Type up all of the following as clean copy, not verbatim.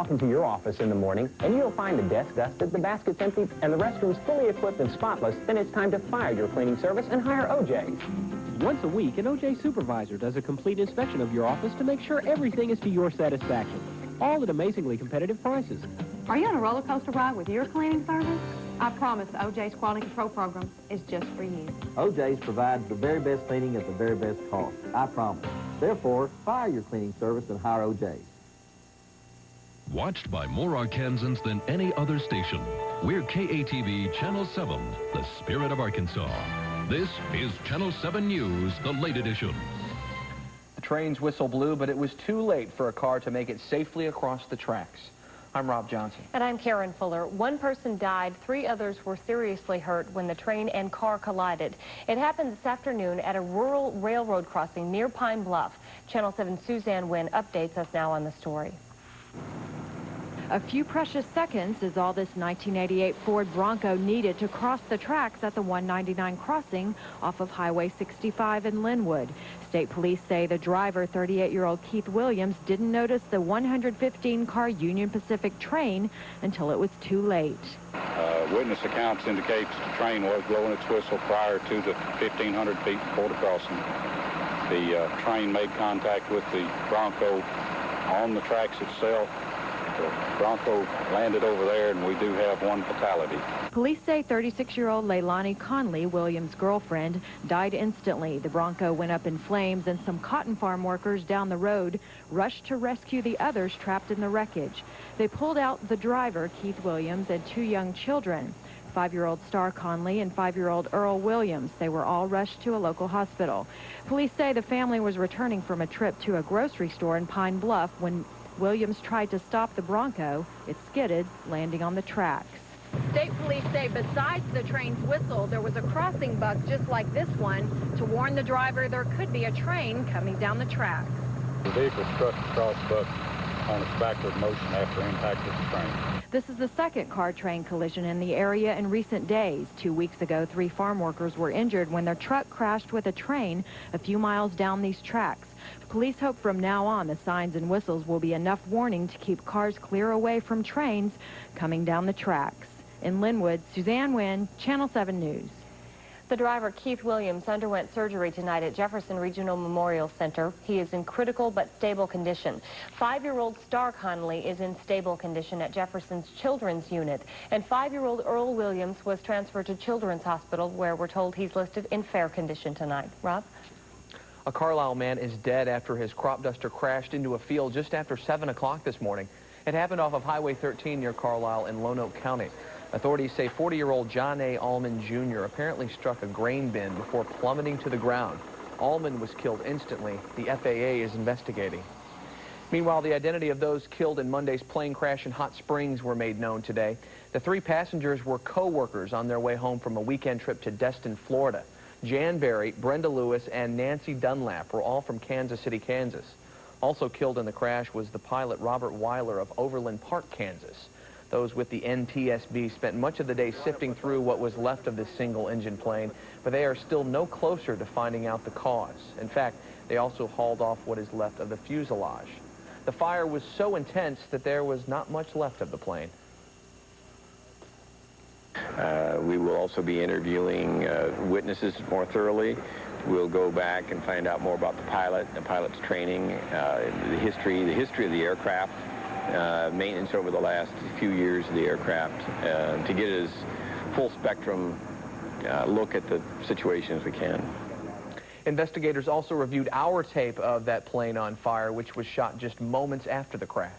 walk into your office in the morning and you'll find the desk dusted, the baskets empty, and the restrooms fully equipped and spotless, then it's time to fire your cleaning service and hire OJ's. Once a week, an OJ supervisor does a complete inspection of your office to make sure everything is to your satisfaction, all at amazingly competitive prices. Are you on a roller coaster ride with your cleaning service? I promise the OJ's Quality Control Program is just for you. OJ's provides the very best cleaning at the very best cost. I promise. Therefore, fire your cleaning service and hire OJ's. Watched by more Arkansans than any other station, we're KATV Channel 7, the spirit of Arkansas. This is Channel 7 News, the late edition. The train's whistle blew, but it was too late for a car to make it safely across the tracks. I'm Rob Johnson. And I'm Karen Fuller. One person died, 3 others were seriously hurt when the train and car collided. It happened this afternoon at a rural railroad crossing near Pine Bluff. Channel 7's Suzanne Wynn updates us now on the story. A few precious seconds is all this 1988 Ford Bronco needed to cross the tracks at the 199 crossing off of Highway 65 in Linwood. State police say the driver, 38-year-old Keith Williams, didn't notice the 115-car Union Pacific train until it was too late. Witness accounts indicates the train was blowing its whistle prior to the 1,500 feet before the crossing. The train made contact with the Bronco on the tracks itself. The Bronco landed over there, and we do have 1 fatality. Police say 36-year-old Leilani Conley, Williams' girlfriend, died instantly. The Bronco went up in flames, and some cotton farm workers down the road rushed to rescue the others trapped in the wreckage. They pulled out the driver, Keith Williams, and 2 young children, 5-year-old Star Conley and 5-year-old Earl Williams. They were all rushed to a local hospital. Police say the family was returning from a trip to a grocery store in Pine Bluff when Williams tried to stop the Bronco. It skidded, landing on the tracks. State police say besides the train's whistle, there was a crossing bug just like this one to warn the driver there could be a train coming down the tracks. The vehicle struck the crossbuck on its backward motion after impact with the train. This is the second car-train collision in the area in recent days. 2 weeks ago, 3 farm workers were injured when their truck crashed with a train a few miles down these tracks. Police hope from now on the signs and whistles will be enough warning to keep cars clear away from trains coming down the tracks. In Linwood, Suzanne Wynn, Channel 7 News. The driver, Keith Williams, underwent surgery tonight at Jefferson Regional Memorial Center. He is in critical but stable condition. 5-year-old Star Conley is in stable condition at Jefferson's Children's Unit, and 5-year-old Earl Williams was transferred to Children's Hospital, where we're told he's listed in fair condition tonight. Rob? A Carlisle man is dead after his crop duster crashed into a field just after 7 o'clock this morning. It happened off of Highway 13 near Carlisle in Lonoke County. Authorities say 40-year-old John A. Allman Jr. apparently struck a grain bin before plummeting to the ground. Allman was killed instantly. The FAA is investigating. Meanwhile, the identity of those killed in Monday's plane crash in Hot Springs were made known today. The 3 passengers were co-workers on their way home from a weekend trip to Destin, Florida. Jan Berry, Brenda Lewis, and Nancy Dunlap were all from Kansas City, Kansas. Also killed in the crash was the pilot Robert Weiler of Overland Park, Kansas. Those with the NTSB spent much of the day sifting through what was left of this single-engine plane, but they are still no closer to finding out the cause. In fact, they also hauled off what is left of the fuselage. The fire was so intense that there was not much left of the plane. We will also be interviewing witnesses more thoroughly. We'll go back and find out more about the pilot's training, the history of the aircraft, maintenance over the last few years of the aircraft, to get as full spectrum look at the situation as we can. Investigators also reviewed our tape of that plane on fire, which was shot just moments after the crash.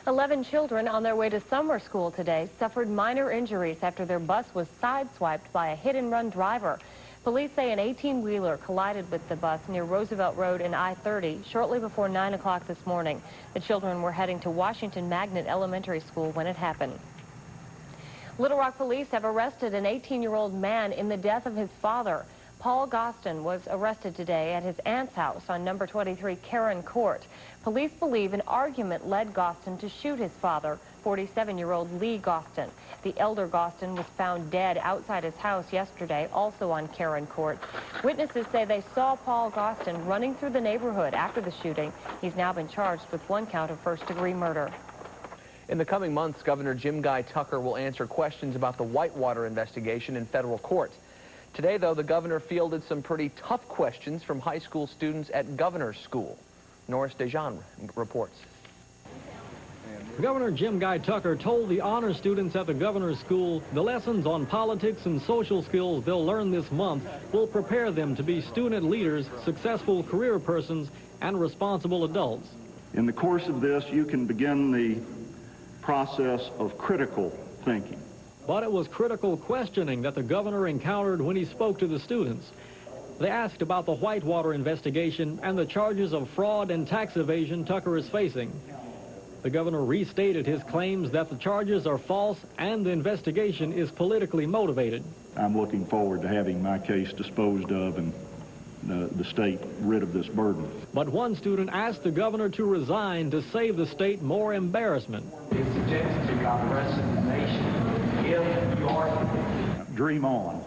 11 children on their way to summer school today suffered minor injuries after their bus was sideswiped by a hit-and-run driver. Police say an 18-wheeler collided with the bus near Roosevelt Road and I-30 shortly before 9 o'clock this morning. The children were heading to Washington Magnet Elementary School when it happened. Little Rock police have arrested an 18-year-old man in the death of his father. Paul Gostin was arrested today at his aunt's house on number 23 Karen Court. Police believe an argument led Gostin to shoot his father, 47-year-old Lee Gostin. The elder Gostin was found dead outside his house yesterday, also on Karen Court. Witnesses say they saw Paul Gostin running through the neighborhood after the shooting. He's now been charged with 1 count of first-degree murder. In the coming months, Governor Jim Guy Tucker will answer questions about the Whitewater investigation in federal court. Today, though, the governor fielded some pretty tough questions from high school students at Governor's School. Norris DeJean reports. Governor Jim Guy Tucker told the honor students at the Governor's School the lessons on politics and social skills they'll learn this month will prepare them to be student leaders, successful career persons, and responsible adults. In the course of this, you can begin the process of critical thinking. But it was critical questioning that the governor encountered when he spoke to the students. They asked about the Whitewater investigation and the charges of fraud and tax evasion Tucker is facing. The governor restated his claims that the charges are false and the investigation is politically motivated. I'm looking forward to having my case disposed of and the state rid of this burden. But one student asked the governor to resign to save the state more embarrassment. It suggests to God, the rest of the nation, if you are... Dream on.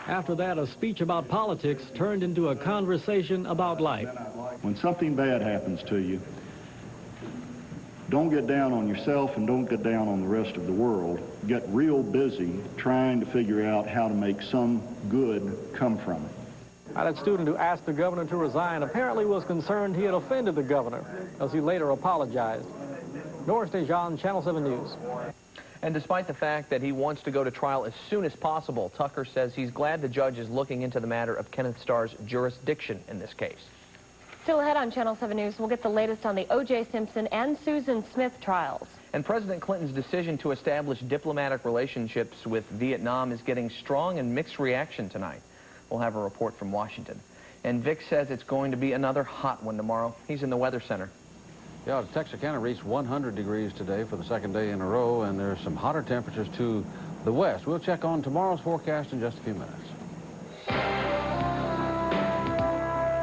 After that, a speech about politics turned into a conversation about life. When something bad happens to you, don't get down on yourself and don't get down on the rest of the world. Get real busy trying to figure out how to make some good come from it. That student who asked the governor to resign apparently was concerned he had offended the governor, as he later apologized. Norris DeJean, Channel 7 News. And despite the fact that he wants to go to trial as soon as possible, Tucker says he's glad the judge is looking into the matter of Kenneth Starr's jurisdiction in this case. Still ahead on Channel 7 News, we'll get the latest on the O.J. Simpson and Susan Smith trials. And President Clinton's decision to establish diplomatic relationships with Vietnam is getting strong and mixed reaction tonight. We'll have a report from Washington. And Vic says it's going to be another hot one tomorrow. He's in the Weather Center. Yeah, Texarkana reached 100 degrees today for the second day in a row, and there's some hotter temperatures to the west. We'll check on tomorrow's forecast in just a few minutes.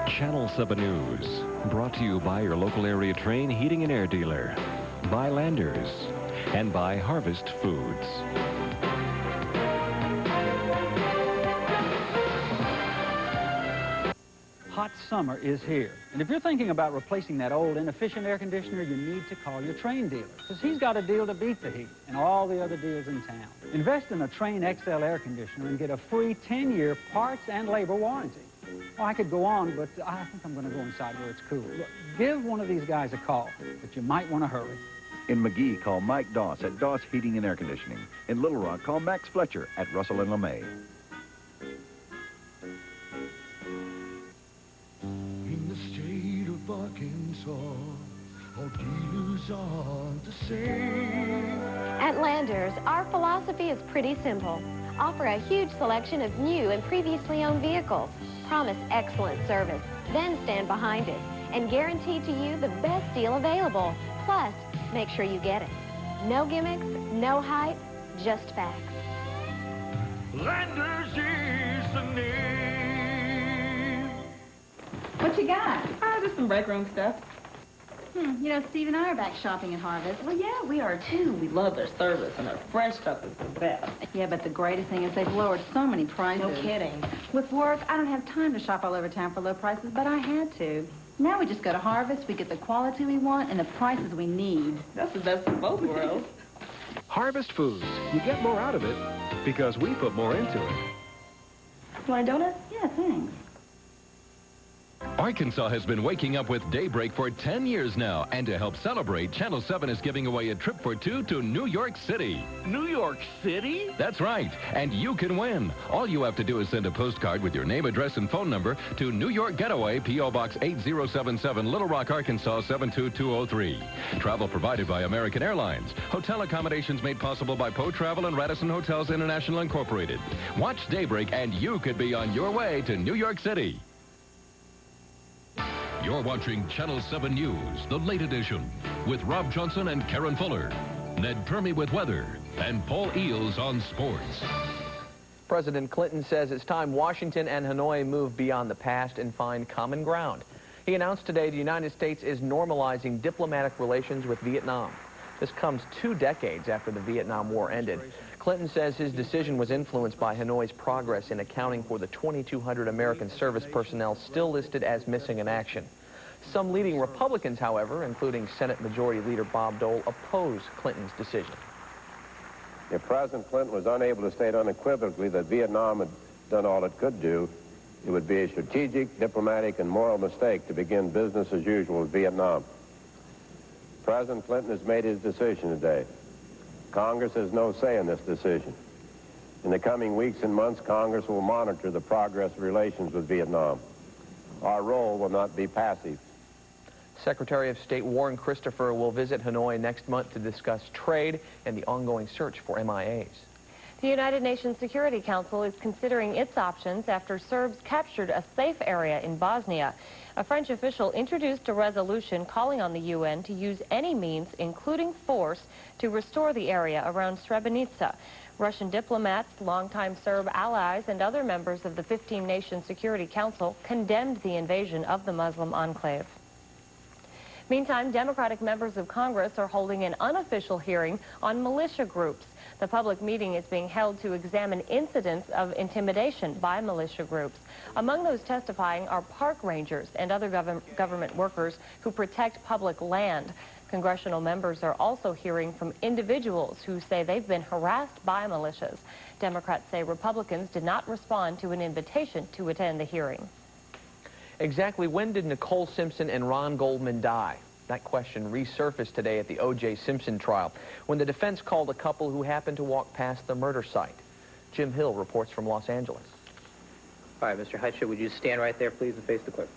Channel 7 News, brought to you by your local area Train Heating and Air dealer, by Landers, and by Harvest Foods. Hot summer is here. And if you're thinking about replacing that old inefficient air conditioner, you need to call your Train dealer, because he's got a deal to beat the heat and all the other deals in town. Invest in a Train XL air conditioner and get a free 10-year parts and labor warranty. Well, I could go on, but I think I'm going to go inside where it's cool. Look, give one of these guys a call, but you might want to hurry. In McGee, call Mike Doss at Doss Heating and Air Conditioning. In Little Rock, call Max Fletcher at Russell and LeMay. In the state of Arkansas, all dealers are the same. At Landers, our philosophy is pretty simple. Offer a huge selection of new and previously owned vehicles. Promise excellent service, then stand behind it, and guarantee to you the best deal available. Plus, make sure you get it. No gimmicks, no hype, just facts. Landers is the name. What you got? Just some break room stuff. You know, Steve and I are back shopping at Harvest. Well, yeah, we are too. We love their service, and their French stuff is the best. Yeah, but the greatest thing is they've lowered so many prices. No kidding. With work, I don't have time to shop all over town for low prices, but I had to. Now we just go to Harvest, we get the quality we want and the prices we need. That's the best of both worlds. Harvest Foods. You get more out of it because we put more into it. You want a donut? Yeah, thanks. Arkansas has been waking up with Daybreak for 10 years now, and to help celebrate, Channel 7 is giving away a trip for two to New York City. New York City? That's right, and you can win. All you have to do is send a postcard with your name, address, and phone number to New York Getaway, P.O. Box 8077, Little Rock, Arkansas 72203. Travel provided by American Airlines. Hotel accommodations made possible by Poe Travel and Radisson Hotels International Incorporated. Watch Daybreak, and you could be on your way to New York City. You're watching Channel 7 News, the late edition, with Rob Johnson and Karen Fuller, Ned Permy with weather, and Paul Eels on sports. President Clinton says it's time Washington and Hanoi move beyond the past and find common ground. He announced today the United States is normalizing diplomatic relations with Vietnam. This comes 2 decades after the Vietnam War ended. Clinton says his decision was influenced by Hanoi's progress in accounting for the 2,200 American service personnel still listed as missing in action. Some leading Republicans, however, including Senate Majority Leader Bob Dole, oppose Clinton's decision. If President Clinton was unable to state unequivocally that Vietnam had done all it could do, it would be a strategic, diplomatic, and moral mistake to begin business as usual with Vietnam. President Clinton has made his decision today. Congress has no say in this decision. In the coming weeks and months, Congress will monitor the progress of relations with Vietnam. Our role will not be passive. Secretary of State Warren Christopher will visit Hanoi next month to discuss trade and the ongoing search for MIAs. The United Nations Security Council is considering its options after Serbs captured a safe area in Bosnia. A French official introduced a resolution calling on the UN to use any means, including force, to restore the area around Srebrenica. Russian diplomats, longtime Serb allies, and other members of the 15-nation Security Council condemned the invasion of the Muslim enclave. Meantime, Democratic members of Congress are holding an unofficial hearing on militia groups. The public meeting is being held to examine incidents of intimidation by militia groups. Among those testifying are park rangers and other government workers who protect public land. Congressional members are also hearing from individuals who say they've been harassed by militias. Democrats say Republicans did not respond to an invitation to attend the hearing. Exactly when did Nicole Simpson and Ron Goldman die? That question resurfaced today at the O.J. Simpson trial when the defense called a couple who happened to walk past the murder site. Jim Hill reports from Los Angeles. All right, Mr. Heidstra, would you stand right there, please, and face the clerk?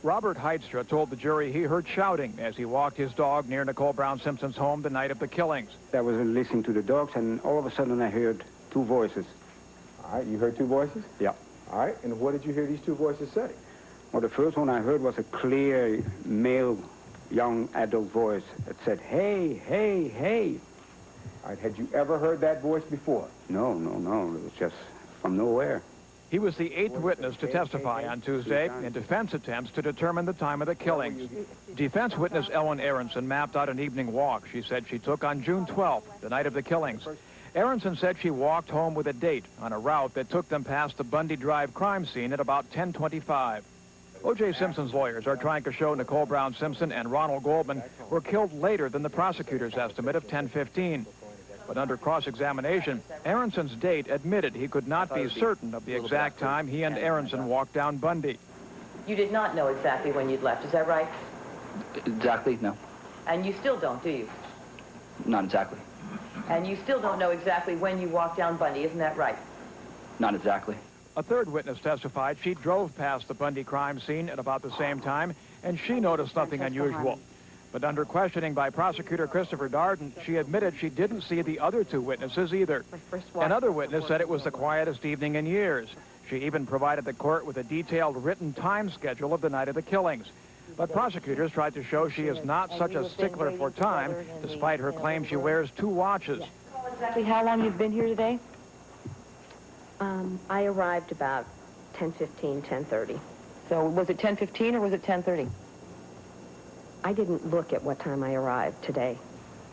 Robert Heidstra told the jury he heard shouting as he walked his dog near Nicole Brown Simpson's home the night of the killings. I was listening to the dogs, and all of a sudden I heard two voices. All right, you heard two voices? Yeah. All right, and what did you hear these two voices say? Well, the first one I heard was a clear male young adult voice that said, hey, hey, hey. All right, had you ever heard that voice before? No. It was just from nowhere. He was the 8th witness to testify on Tuesday in defense attempts to determine the time of the killings. Defense witness Ellen Aronson mapped out an evening walk she said she took on June 12th, the night of the killings. Aronson said she walked home with a date on a route that took them past the Bundy Drive crime scene at about 10:25. O.J. Simpson's lawyers are trying to show Nicole Brown Simpson and Ronald Goldman were killed later than the prosecutor's estimate of 10:15. But under cross-examination, Aronson's date admitted he could not be certain of the exact time he and Aronson walked down Bundy. You did not know exactly when you'd left, is that right? Exactly, no. And you still don't, do you? Not exactly. And you still don't know exactly when you walked down Bundy, isn't that right? Not exactly. A third witness testified she drove past the Bundy crime scene at about the same time, and she noticed nothing unusual. But under questioning by prosecutor Christopher Darden, she admitted she didn't see the other two witnesses either. Another witness said it was the quietest evening in years. She even provided the court with a detailed written time schedule of the night of the killings. But prosecutors tried to show she is not such a stickler for time, despite her claim she wears 2 watches. Exactly how long you've been here today? I arrived about 10:15, 10:30. So was it 10:15 or was it 10:30? I didn't look at what time I arrived today.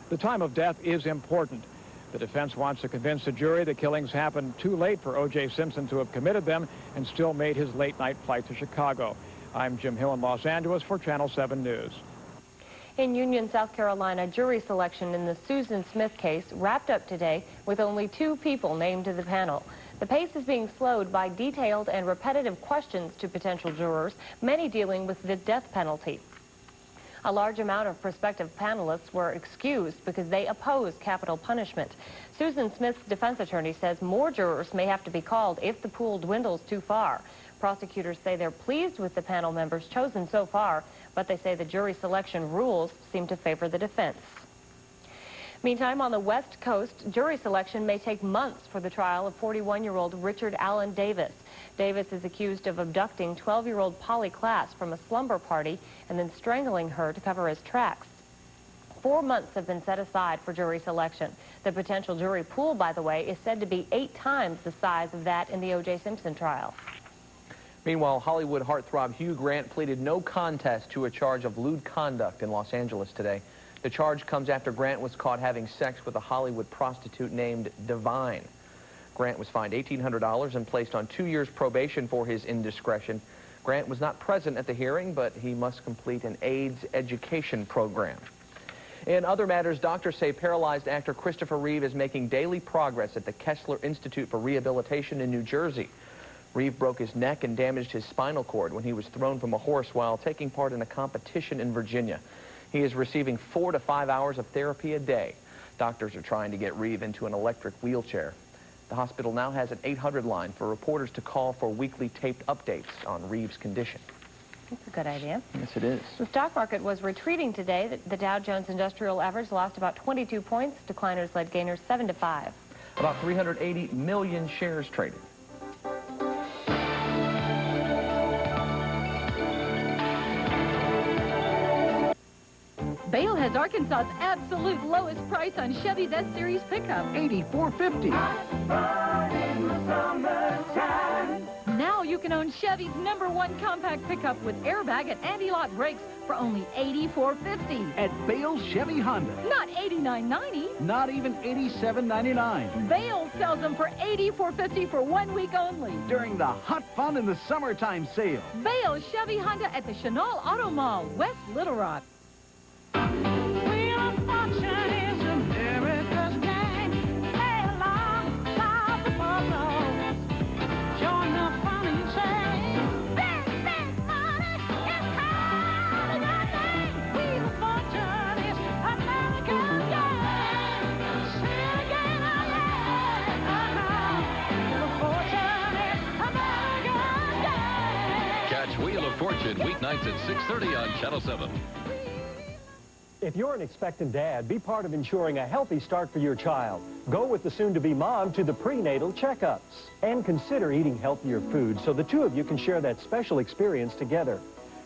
The time of death is important. The defense wants to convince the jury the killings happened too late for O.J. Simpson to have committed them and still made his late-night flight to Chicago. I'm Jim Hill in Los Angeles for Channel 7 News. In Union, South Carolina, jury selection in the Susan Smith case wrapped up today with only 2 people named to the panel. The pace is being slowed by detailed and repetitive questions to potential jurors, many dealing with the death penalty. A large amount of prospective panelists were excused because they oppose capital punishment. Susan Smith's defense attorney says more jurors may have to be called if the pool dwindles too far. Prosecutors say they're pleased with the panel members chosen so far, but they say the jury selection rules seem to favor the defense. Meantime, on the West Coast, jury selection may take months for the trial of 41-year-old Richard Allen Davis. Davis is accused of abducting 12-year-old Polly Klaas from a slumber party and then strangling her to cover his tracks. 4 months have been set aside for jury selection. The potential jury pool, by the way, is said to be 8 times the size of that in the O.J. Simpson trial. Meanwhile, Hollywood heartthrob Hugh Grant pleaded no contest to a charge of lewd conduct in Los Angeles today. The charge comes after Grant was caught having sex with a Hollywood prostitute named Divine. Grant was fined $1,800 and placed on 2 years probation for his indiscretion. Grant was not present at the hearing, but he must complete an AIDS education program. In other matters, doctors say paralyzed actor Christopher Reeve is making daily progress at the Kessler Institute for Rehabilitation in New Jersey. Reeve broke his neck and damaged his spinal cord when he was thrown from a horse while taking part in a competition in Virginia. He is receiving 4 to 5 hours of therapy a day. Doctors are trying to get Reeve into an electric wheelchair. The hospital now has an 800 line for reporters to call for weekly taped updates on Reeve's condition. That's a good idea. Yes, it is. The stock market was retreating today. The Dow Jones Industrial Average lost about 22 points. Decliners led gainers 7 to 5. About 380 million shares traded. Bale has Arkansas's absolute lowest price on Chevy's S-Series pickup. $84.50. Now you can own Chevy's #1 compact pickup with airbag and anti-lock brakes for only $84.50. At Bale Chevy Honda. Not $89.90. Not even $87.99. Bale sells them for $84.50 for 1 week only. During the Hot Fun in the Summertime sale. Bale Chevy Honda at the Chenal Auto Mall, West Little Rock. Catch Wheel of Fortune weeknights at 6:30 on Channel 7. If you're an expectant dad, be part of ensuring a healthy start for your child. Go with the soon-to-be mom to the prenatal checkups. And consider eating healthier food so the two of you can share that special experience together.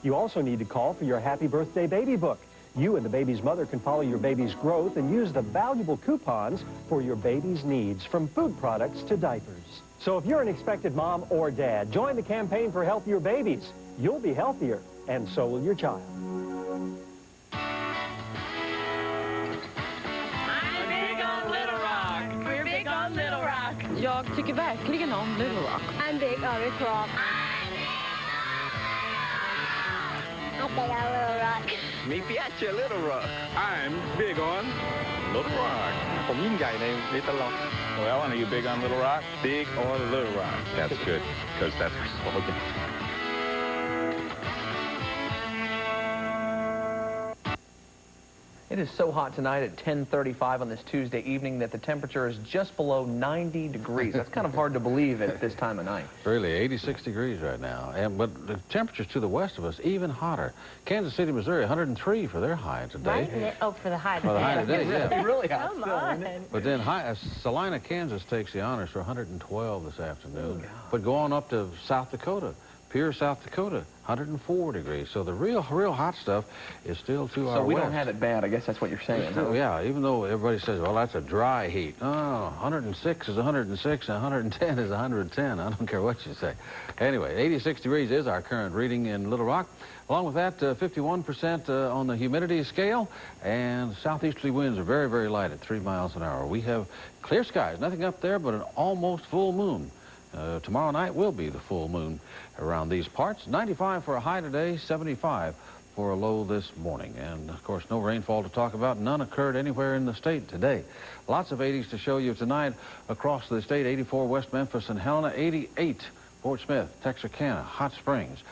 You also need to call for your Happy Birthday Baby Book. You and the baby's mother can follow your baby's growth and use the valuable coupons for your baby's needs, from food products to diapers. So if you're an expected mom or dad, join the campaign for healthier babies. You'll be healthier, and so will your child. Jag tycker verkligen om Little Rock. I'm big on Little Rock. I'm big on Little Rock. Mi piace Little Rock. I'm big on Little Rock. ผมยิ่งใหญ่ใน Little Rock. Well, and are you big on Little Rock? Big on Little Rock. That's good, because that's our slogan. It is so hot tonight at 10:35 on this Tuesday evening that the temperature is just below 90 degrees. That's kind of hard to believe at this time of night. Really, 86 degrees right now. But the temperatures to the west of us even hotter. Kansas City, Missouri, 103 for their high today. Right? Oh, for the high today. For the high today, yeah. Really hot Come still, on. isn't it? But then Salina, Kansas takes the honors for 112 this afternoon. But go on up to South Dakota. Pierre, South Dakota, 104 degrees. So the real hot stuff is still to our west. So we don't have it bad. I guess that's what you're saying. Still, yeah, even though everybody says, well, that's a dry heat. Oh, 106 is 106, and 110 is 110. I don't care what you say. Anyway, 86 degrees is our current reading in Little Rock. Along with that, 51% on the humidity scale, and southeasterly winds are very, very light at 3 miles an hour. We have clear skies, nothing up there but an almost full moon. Tomorrow night will be the full moon around these parts. 95 for a high today, 75 for a low this morning. And, of course, no rainfall to talk about. None occurred anywhere in the state today. Lots of 80s to show you tonight across the state. 84 West Memphis and Helena, 88 Fort Smith, Texarkana, Hot Springs.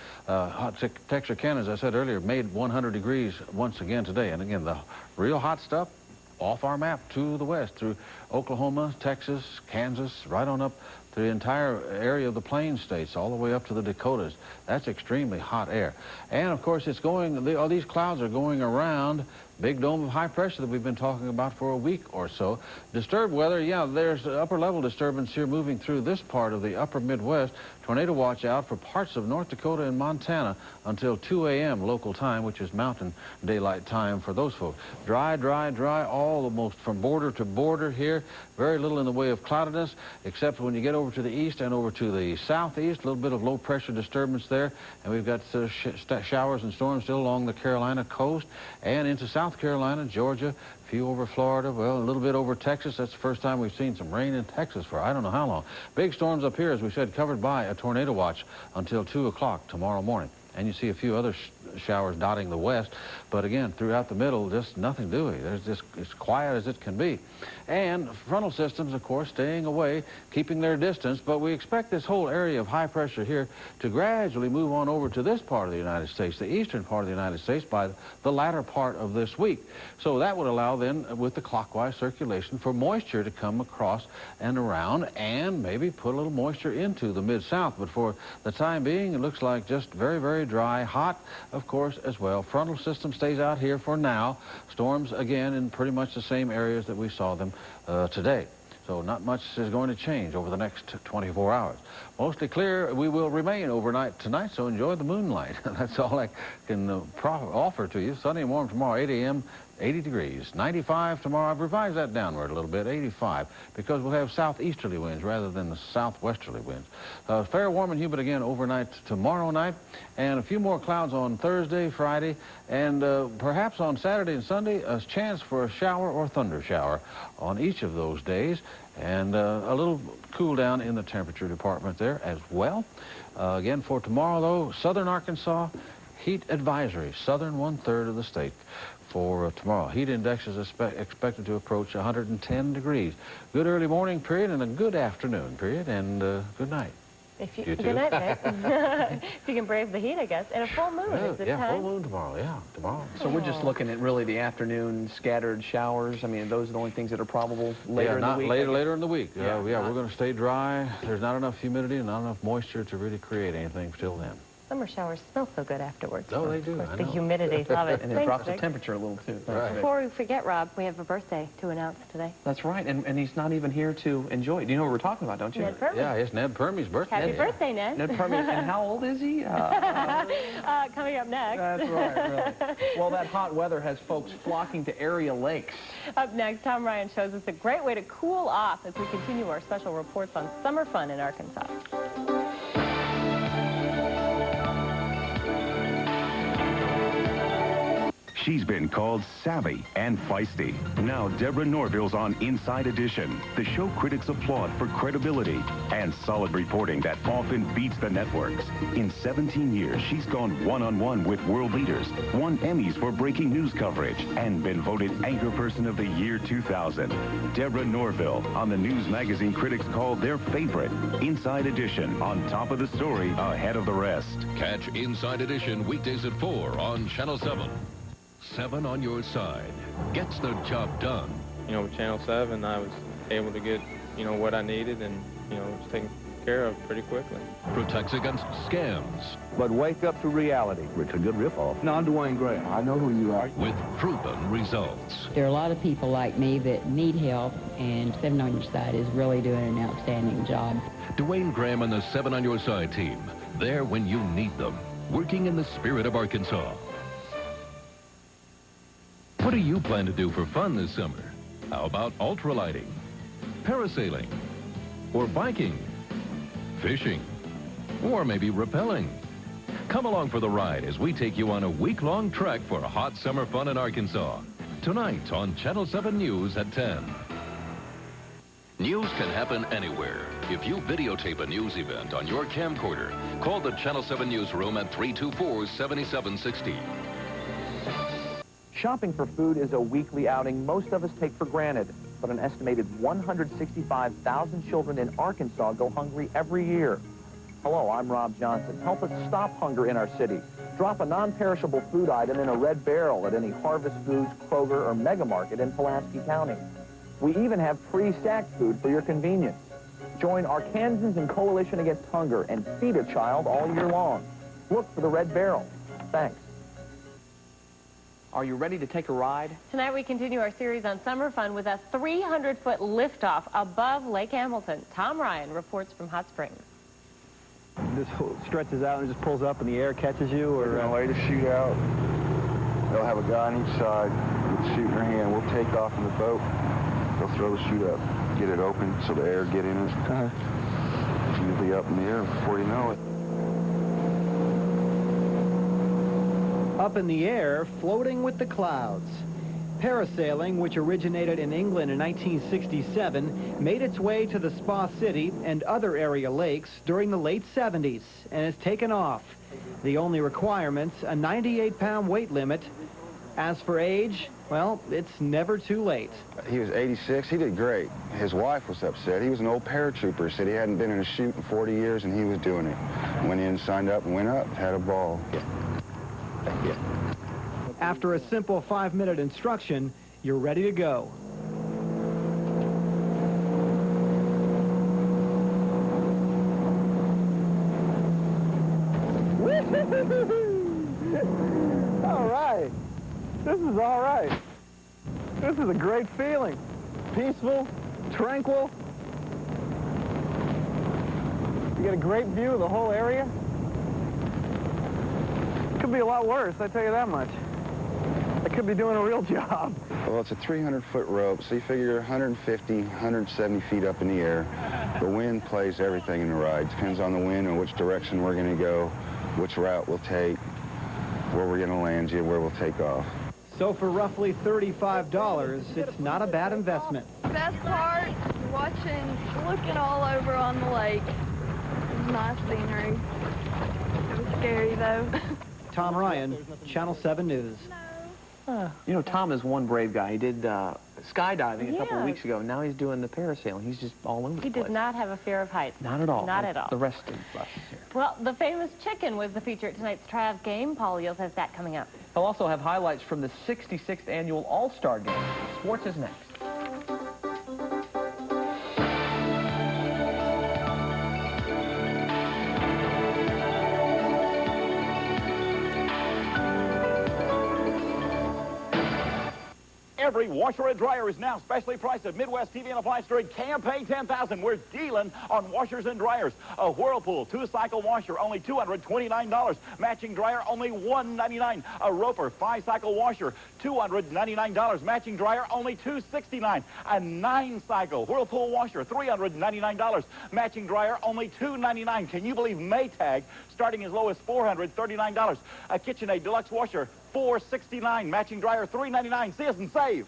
Texarkana, as I said earlier, made 100 degrees once again today. And, again, the real hot stuff off our map to the west through Oklahoma, Texas, Kansas, right on up to the entire area of the Plains states, all the way up to the Dakotas. That's extremely hot air. And, of course, it's going, all these clouds are going around big dome of high pressure that we've been talking about for a week or so. Disturbed weather, yeah, there's upper level disturbance here moving through this part of the upper Midwest. Tornado watch out for parts of North Dakota and Montana until 2 a.m. local time, which is mountain daylight time for those folks. Dry, dry, dry, almost from border to border here. Very little in the way of cloudiness, except when you get over to the east and over to the southeast, a little bit of low pressure disturbance there. And we've got showers and storms still along the Carolina coast and into South South Carolina, Georgia, a few over Florida, well, a little bit over Texas. That's the first time we've seen some rain in Texas for I don't know how long. Big storms up here, as we said, covered by a tornado watch until 2 o'clock tomorrow morning. And you see a few other showers dotting the west, but again, throughout the middle, just nothing doing. There's just as quiet as it can be. And frontal systems, of course, staying away, keeping their distance, but we expect this whole area of high pressure here to gradually move on over to this part of the United States, the eastern part of the United States, by the latter part of this week. So that would allow then, with the clockwise circulation, for moisture to come across and around and maybe put a little moisture into the mid-south. But for the time being, it looks like just very, very dry, hot, of course, as well. Frontal system stays out here for now. Storms, again, in pretty much the same areas that we saw them today. So not much is going to change over the next 24 hours. Mostly clear. We will remain overnight tonight, so enjoy the moonlight. That's all I can offer to you. Sunny and warm tomorrow, 8 a.m., 80 degrees. 95 tomorrow. I've revised that downward a little bit, 85, because we'll have southeasterly winds rather than the southwesterly winds. Fair, warm, and humid again overnight tomorrow night, and a few more clouds on Thursday, Friday, and perhaps on Saturday and Sunday, a chance for a shower or thunder shower on each of those days, and a little cool down in the temperature department there as well. Again, for tomorrow, though, southern Arkansas, heat advisory, southern 1/3 of the state. For tomorrow, heat index is expected to approach 110 degrees. Good early morning period and a good afternoon period, and good night. If you good night, Nick. If you can brave the heat, I guess. And a full moon is the time. Yeah, full moon tomorrow, tomorrow. So we're just looking at really the afternoon scattered showers. I mean, those are the only things that are probable later in the week? Later in the week. Yeah, we're going to stay dry. There's not enough humidity and not enough moisture to really create anything till then. Summer showers smell so good afterwards. Oh, they do. Of course, the humidity, love it. And it drops the temperature a little, too. Right. Before we forget, Rob, we have a birthday to announce today. That's right, and he's not even here to enjoy it. Do you know what we're talking about, don't you? Ned Permy. Yeah, it's Ned Permy's birthday. Happy birthday, Ned. Ned Permy. And how old is he? Coming up next. That's right, really. Well, that hot weather has folks flocking to area lakes. Up next, Tom Ryan shows us a great way to cool off as we continue our special reports on summer fun in Arkansas. She's been called savvy and feisty. Now Deborah Norville's on Inside Edition, the show critics applaud for credibility and solid reporting that often beats the networks. In 17 years, she's gone one-on-one with world leaders, won Emmys for breaking news coverage, and been voted Anchor Person of the Year 2000. Deborah Norville on the news magazine critics call their favorite, Inside Edition, on top of the story, ahead of the rest. Catch Inside Edition weekdays at 4 on Channel 7. 7 on your side gets the job done. You know, with Channel 7, I was able to get, what I needed and, it was taken care of pretty quickly. Protects against scams. But wake up to reality. It's a good ripoff. No, I'm Dwayne Graham. I know who you are. With proven results. There are a lot of people like me that need help, and 7 on Your Side is really doing an outstanding job. Dwayne Graham and the 7 on Your Side team. There when you need them. Working in the spirit of Arkansas. What do you plan to do for fun this summer? How about ultralighting, parasailing, or biking, fishing, or maybe rappelling? Come along for the ride as we take you on a week-long trek for hot summer fun in Arkansas. Tonight on Channel 7 News at 10. News can happen anywhere. If you videotape a news event on your camcorder, call the Channel 7 newsroom at 324-7760. Shopping for food is a weekly outing most of us take for granted, but an estimated 165,000 children in Arkansas go hungry every year. Hello, I'm Rob Johnson. Help us stop hunger in our city. Drop a non-perishable food item in a red barrel at any Harvest Foods, Kroger, or Mega Market in Pulaski County. We even have pre-stacked food for your convenience. Join Arkansans in Coalition Against Hunger and feed a child all year long. Look for the red barrel. Thanks. Are you ready to take a ride? Tonight we continue our series on summer fun with a 300-foot liftoff above Lake Hamilton. Tom Ryan reports from Hot Springs. This stretches out and just pulls up and the air catches you, or They're gonna lay the chute out. They'll have a guy on each side with the chute in their hand. We'll take off in the boat. They'll throw the chute up, get it open so the air get in it. You'll be up in the air before you know it. Up in the air, floating with the clouds. Parasailing, which originated in England in 1967, made its way to the Spa City and other area lakes during the late 70s and has taken off. The only requirements, a 98-pound weight limit. As for age, well, it's never too late. He was 86. He did great. His wife was upset. He was an old paratrooper. Said he hadn't been in a chute in 40 years, and he was doing it. Went in, signed up, and went up. Had a ball. After a simple 5-minute instruction, you're ready to go. All right. This is all right. This is a great feeling. Peaceful, tranquil. You get a great view of the whole area. Could be a lot worse, I tell you that much. I could be doing a real job. Well, it's a 300-foot rope, so you figure 150, 170 feet up in the air. The wind plays everything in the ride. Depends on the wind and which direction we're going to go, which route we'll take, where we're going to land you, where we'll take off. So for roughly $35, it's not a bad investment. Best part, looking all over on the lake. It was nice scenery. It was scary, though. Tom Ryan, Channel 7 News. You know, Tom is one brave guy. He did skydiving a couple of weeks ago. Now he's doing the parasailing. He's just all over the place. He did not have a fear of heights. Not at all. Not at all. The rest of us here. Well, the famous chicken was the feature at tonight's Trav game. Paul Eels has that coming up. He'll also have highlights from the 66th annual All-Star Game. Sports is next. Every washer and dryer is now specially priced at Midwest TV and Appliance during Campaign 10,000. We're dealing on washers and dryers. A Whirlpool 2-cycle washer, only $229. Matching dryer, only $199. A Roper 5-cycle washer, $299. Matching dryer, only $269. A 9-cycle Whirlpool washer, $399. Matching dryer, only $299. Can you believe Maytag starting as low as $439? A KitchenAid Deluxe washer, $469. Matching dryer, $399. See us and save.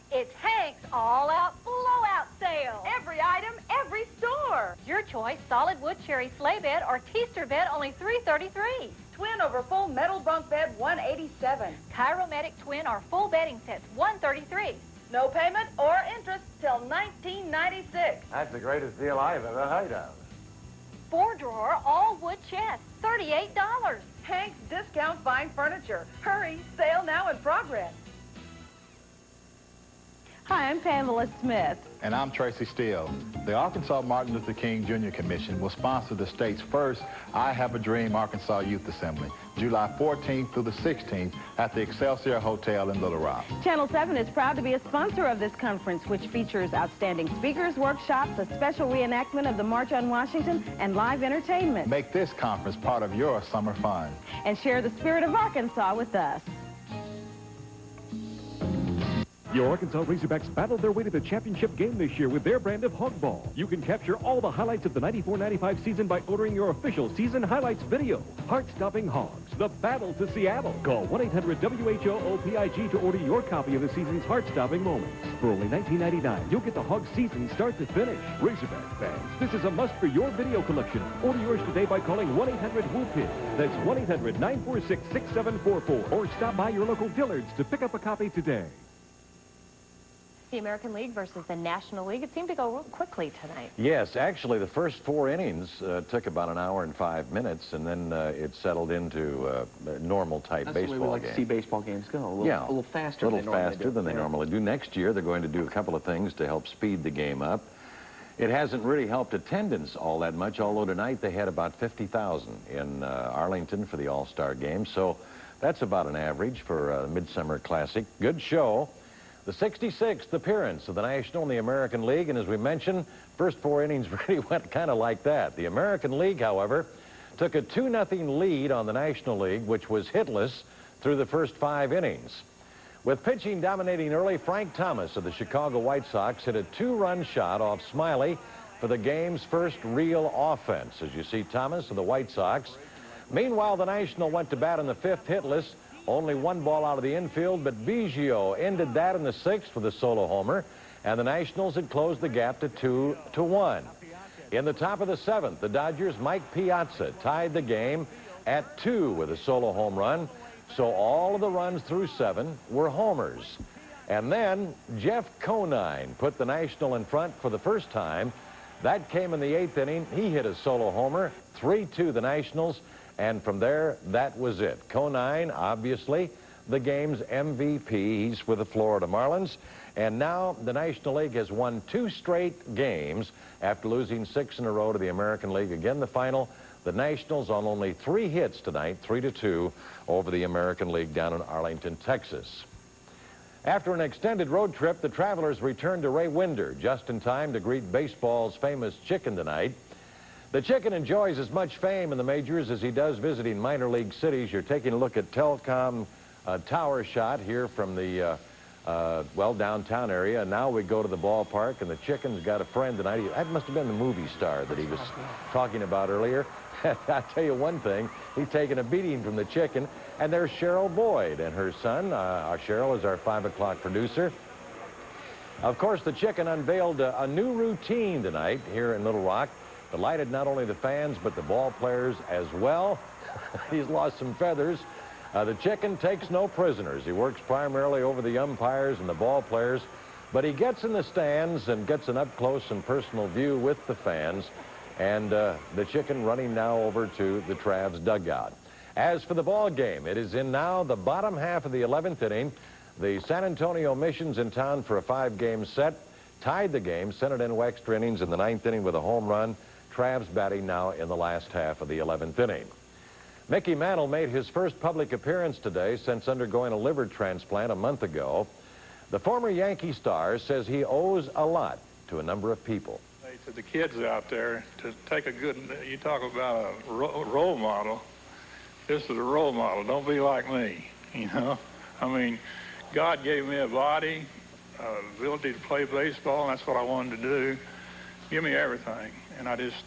It's Hank's all-out blowout sale. Every item, every store. Your choice, solid wood cherry sleigh bed or Teaster bed, only $333. Twin over full metal bunk bed, $187. Chiromatic twin or full bedding sets, $133. No payment or interest till $19.96. That's the greatest deal I've ever heard of. 4-drawer all wood chest, $38. Hank's Discount Fine Furniture. Hurry, sale now in progress. Hi, I'm Pamela Smith. And I'm Tracy Steele. The Arkansas Martin Luther King Jr. Commission will sponsor the state's first I Have a Dream Arkansas Youth Assembly, July 14th through the 16th at the Excelsior Hotel in Little Rock. Channel 7 is proud to be a sponsor of this conference, which features outstanding speakers, workshops, a special reenactment of the March on Washington, and live entertainment. Make this conference part of your summer fun. And share the spirit of Arkansas with us. Your Arkansas Razorbacks battled their way to the championship game this year with their brand of hog ball. You can capture all the highlights of the 94-95 season by ordering your official season highlights video. Heart-stopping Hogs, the battle to Seattle. Call 1-800-WHO-OPIG to order your copy of the season's heart-stopping moments. For only $19.99, you'll get the Hog season start to finish. Razorback fans, this is a must for your video collection. Order yours today by calling 1-800-WHOOPID. That's 1-800-946-6744. Or stop by your local Dillard's to pick up a copy today. The American League versus the National League. It seemed to go real quickly tonight. Yes, actually, the first 4 innings took about an hour and 5 minutes, and then it settled into a normal-type baseball game. That's the way we like to see baseball games go. A little faster than they normally do. Next year, they're going to do a couple of things to help speed the game up. It hasn't really helped attendance all that much, although tonight they had about 50,000 in Arlington for the All-Star game, so that's about an average for a Midsummer Classic. Good show. The 66th appearance of the National and the American League, and as we mentioned, first 4 innings really went kind of like that. The American League, however, took a 2-0 lead on the National League, which was hitless through the first 5 innings. With pitching dominating early, Frank Thomas of the Chicago White Sox hit a 2-run shot off Smiley for the game's first real offense. As you see, Thomas of the White Sox. Meanwhile, the National went to bat in the 5th hitless Only one ball out of the infield, but Biggio ended that in the 6th with a solo homer, and the Nationals had closed the gap to 2-1. In the top of the 7th, the Dodgers' Mike Piazza tied the game at 2 with a solo home run, so all of the runs through 7 were homers. And then Jeff Conine put the National in front for the first time. That came in the 8th inning. He hit a solo homer, 3-2 the Nationals, and from there, that was it. Conine, obviously, the game's MVP. He's with the Florida Marlins. And now the National League has won 2 straight games after losing 6 in a row to the American League. Again, the final, the Nationals on only 3 hits tonight, 3-2 over the American League down in Arlington, Texas. After an extended road trip, the Travelers returned to Ray Winder just in time to greet baseball's famous Chicken tonight. The Chicken enjoys as much fame in the majors as he does visiting minor league cities. You're taking a look at Telcom Tower shot here from the, downtown area. And now we go to the ballpark, and the Chicken's got a friend tonight. That must have been the movie star that he was talking about earlier. I'll tell you one thing. He's taking a beating from the Chicken. And there's Cheryl Boyd and her son. Cheryl is our 5 o'clock producer. Of course, the Chicken unveiled a new routine tonight here in Little Rock. Delighted not only the fans, but the ball players as well. He's lost some feathers. The Chicken takes no prisoners. He works primarily over the umpires and the ball players, but he gets in the stands and gets an up-close and personal view with the fans. And the Chicken running now over to the Travs dugout. As for the ball game, it is in now the bottom half of the 11th inning. The San Antonio Mission's in town for a 5-game set. Tied the game, sent it into extra innings in the 9th inning with a home run. Travs batting now in the last half of the 11th inning. Mickey Mantle made his first public appearance today since undergoing a liver transplant a month ago. The former Yankee star says he owes a lot to a number of people. To the kids out there, to take a good, you talk about a role model. This is a role model. Don't be like me, you know. I mean, God gave me a body, ability to play baseball, and that's what I wanted to do. Give me everything, and I just...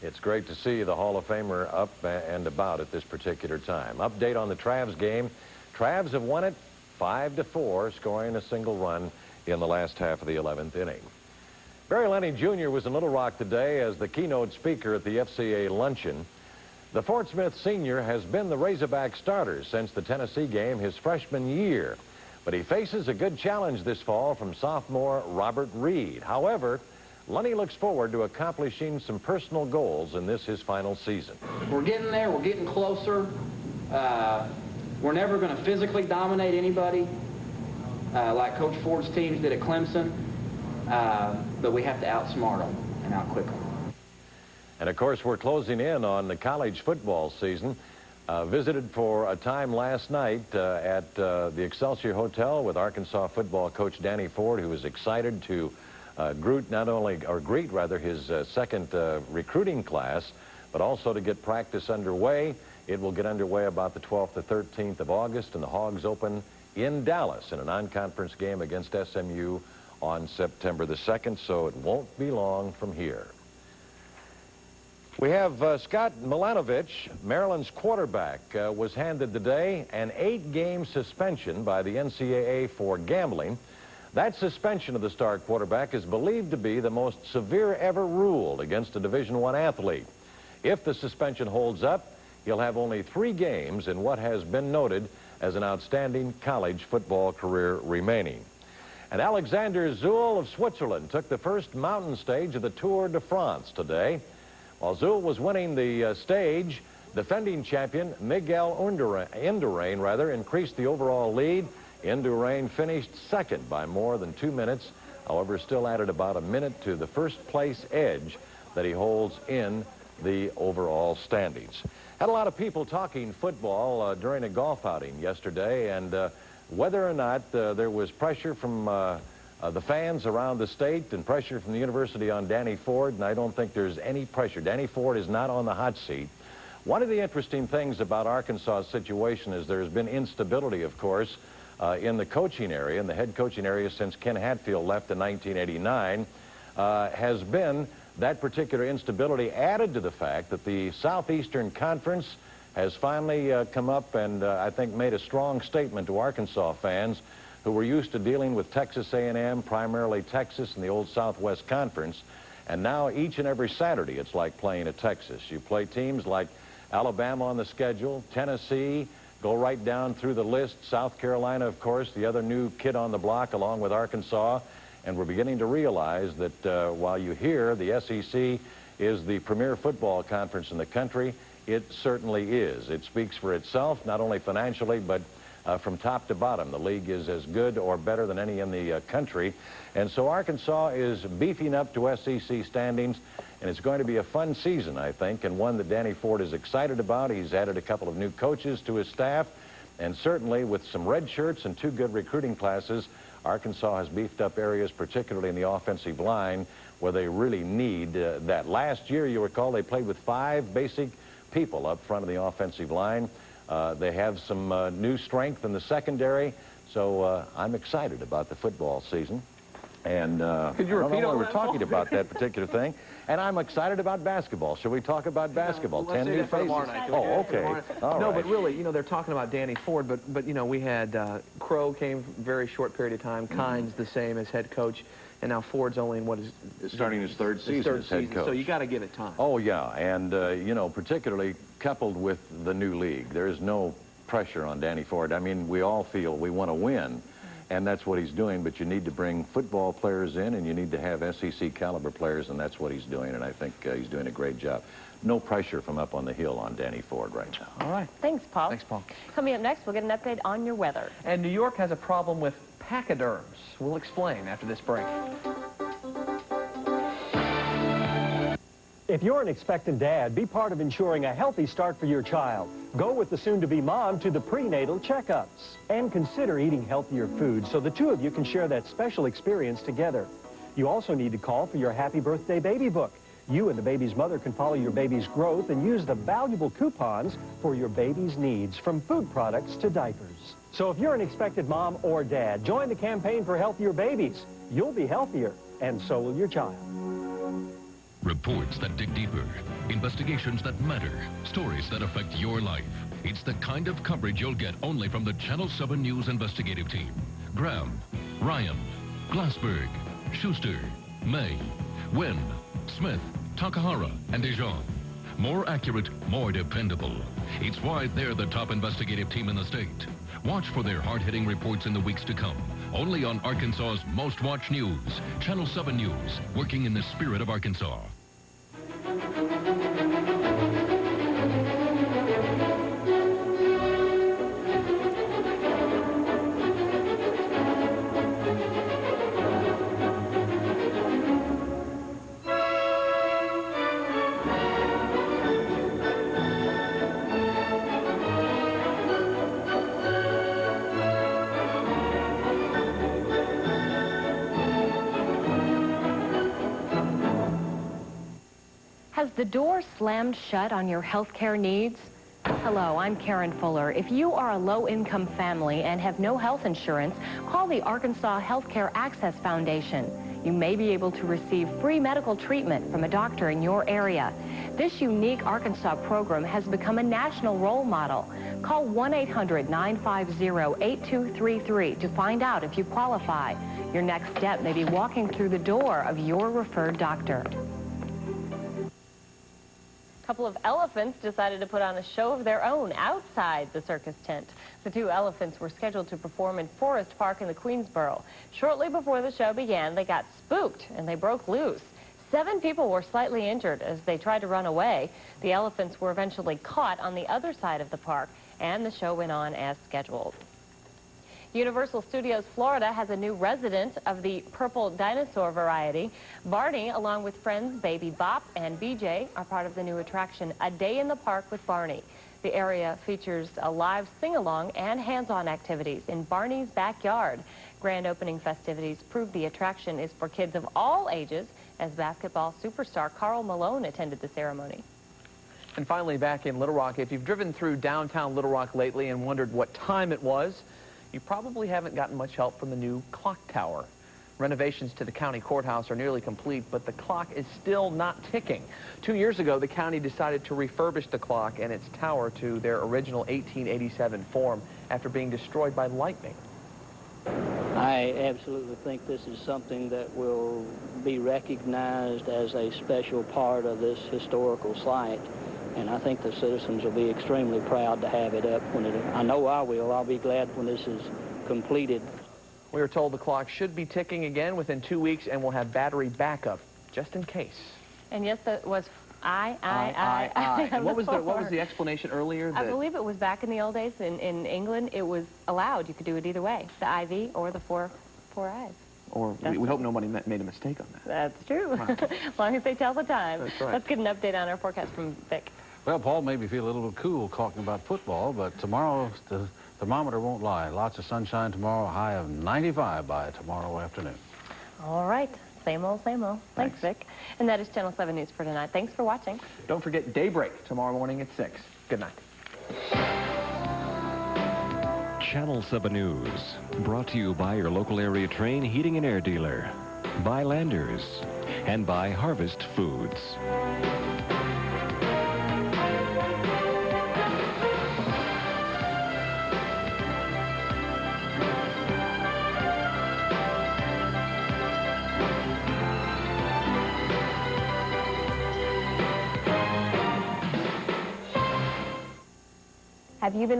It's great to see the Hall of Famer up and about at this particular time. Update on the Travs game. Travs have won it 5-4, scoring a single run in the last half of the 11th inning. Barry Lenny Jr. was in Little Rock today as the keynote speaker at the FCA luncheon. The Fort Smith senior has been the Razorback starter since the Tennessee game his freshman year. But he faces a good challenge this fall from sophomore Robert Reed. However, Lenny looks forward to accomplishing some personal goals in this, his final season. We're getting there. We're getting closer. We're never going to physically dominate anybody like Coach Ford's teams did at Clemson. But we have to outsmart them and outquick them. And, of course, we're closing in on the college football season. Visited for a time last night at the Excelsior Hotel with Arkansas football coach Danny Ford, who was excited to greet his second recruiting class, but also to get practice underway. It will get underway about the 12th to 13th of August, and the Hogs open in Dallas in a non-conference game against SMU on September the 2nd, so it won't be long from here. We have Scott Milanovich, Maryland's quarterback, was handed today an 8-game suspension by the NCAA for gambling. That suspension of the star quarterback is believed to be the most severe ever ruled against a Division I athlete. If the suspension holds up, he'll have only 3 games in what has been noted as an outstanding college football career remaining. And Alexander Zul of Switzerland took the first mountain stage of the Tour de France today. While Zul was winning the stage, defending champion Miguel Indurain increased the overall lead. Indurain finished second by more than 2 minutes, however, still added about a minute to the first place edge that he holds in the overall standings. Had a lot of people talking football during a golf outing yesterday, and whether or not there was pressure from the fans around the state and pressure from the university on Danny Ford, and I don't think there's any pressure. Danny Ford is not on the hot seat. One of the interesting things about Arkansas's situation is there's been instability, of course, in the coaching area, in the head coaching area since Ken Hatfield left in 1989, has been that particular instability added to the fact that the Southeastern Conference has finally come up and I think made a strong statement to Arkansas fans who were used to dealing with Texas A&M, primarily Texas and the old Southwest Conference. And now each and every Saturday it's like playing at Texas. You play teams like Alabama on the schedule, Tennessee, go right down through the list, South Carolina, of course, the other new kid on the block along with Arkansas. And we're beginning to realize that while you hear the SEC is the premier football conference in the country, it certainly is. It speaks for itself, not only financially, but from top to bottom. The league is as good or better than any in the country. And so Arkansas is beefing up to SEC standings, and it's going to be a fun season, I think, and one that Danny Ford is excited about. He's added a couple of new coaches to his staff, and certainly with some red shirts and 2 good recruiting classes, Arkansas has beefed up areas, particularly in the offensive line, where they really need that. Last year, you recall, they played with 5 basic people up front of the offensive line. They have some new strength in the secondary, so I'm excited about the football season. And could you repeat we're talking about that particular thing. And I'm excited about basketball. Shall we talk about basketball? 10 new faces. Oh, okay. All no, right. but really, you know, they're talking about Danny Ford, but you know, we had Crow came very short period of time, Kynes the same as head coach, and now Ford's only in what is starting his third season as head coach. So you got to give it time. Oh yeah, and you know, particularly coupled with the new league, there is no pressure on Danny Ford. I mean, we all feel we want to win, and that's what he's doing, but you need to bring football players in, and you need to have SEC caliber players, and that's what he's doing, and I think he's doing a great job. No pressure from up on the hill on Danny Ford right now. All right. Thanks, Paul. Thanks, Paul. Coming up next, we'll get an update on your weather. And New York has a problem with pachyderms. We'll explain after this break. If you're an expectant dad, be part of ensuring a healthy start for your child. Go with the soon-to-be mom to the prenatal checkups. And consider eating healthier food so the 2 of you can share that special experience together. You also need to call for your Happy Birthday Baby Book. You and the baby's mother can follow your baby's growth and use the valuable coupons for your baby's needs, from food products to diapers. So if you're an expectant mom or dad, join the campaign for healthier babies. You'll be healthier, and so will your child. Reports that dig deeper, investigations that matter, stories that affect your life. It's the kind of coverage you'll get only from the Channel 7 News investigative team. Graham, Ryan, Glassberg, Schuster, May, Wynn, Smith, Takahara, and Dijon. More accurate, more dependable. It's why they're the top investigative team in the state. Watch for their hard-hitting reports in the weeks to come. Only on Arkansas's most watched news, Channel 7 News, working in the spirit of Arkansas. Has the door slammed shut on your health care needs? Hello, I'm Karen Fuller. If you are a low-income family and have no health insurance, call the Arkansas Healthcare Access Foundation. You may be able to receive free medical treatment from a doctor in your area. This unique Arkansas program has become a national role model. Call 1-800-950-8233 to find out if you qualify. Your next step may be walking through the door of your referred doctor. A couple of elephants decided to put on a show of their own outside the circus tent. The 2 elephants were scheduled to perform in Forest Park in the Queensboro. Shortly before the show began, they got spooked and they broke loose. 7 people were slightly injured as they tried to run away. The elephants were eventually caught on the other side of the park, and the show went on as scheduled. Universal Studios Florida has a new resident of the purple dinosaur variety. Barney, along with friends Baby Bop and BJ, are part of the new attraction, A Day in the Park with Barney. The area features a live sing-along and hands-on activities in Barney's backyard. Grand opening festivities prove the attraction is for kids of all ages, as basketball superstar Karl Malone attended the ceremony. And finally, back in Little Rock, if you've driven through downtown Little Rock lately and wondered what time it was, you probably haven't gotten much help from the new clock tower. Renovations to the county courthouse are nearly complete, but the clock is still not ticking. 2 years ago, the county decided to refurbish the clock and its tower to their original 1887 form after being destroyed by lightning. I absolutely think this is something that will be recognized as a special part of this historical site, and I think the citizens will be extremely proud to have it up when I know I will. I'll be glad when this is completed. We were told the clock should be ticking again within 2 weeks and will have battery backup just in case. And yes, that was I. And what was the explanation earlier? I believe it was back in the old days in England. It was allowed. You could do it either way, the IV or the four eyes. Or we hope nobody made a mistake on that. That's true. As long as they tell the time. That's right. Let's get an update on our forecast from Vic. Well, Paul made me feel a little bit cool talking about football, but tomorrow the thermometer won't lie. Lots of sunshine tomorrow, a high of 95 by tomorrow afternoon. All right. Same old, same old. Thanks, Vic. And that is Channel 7 News for tonight. Thanks for watching. Don't forget Daybreak tomorrow morning at 6. Good night. Channel 7 News, brought to you by your local area Train Heating and Air dealer, by Landers, and by Harvest Foods. Have you been looking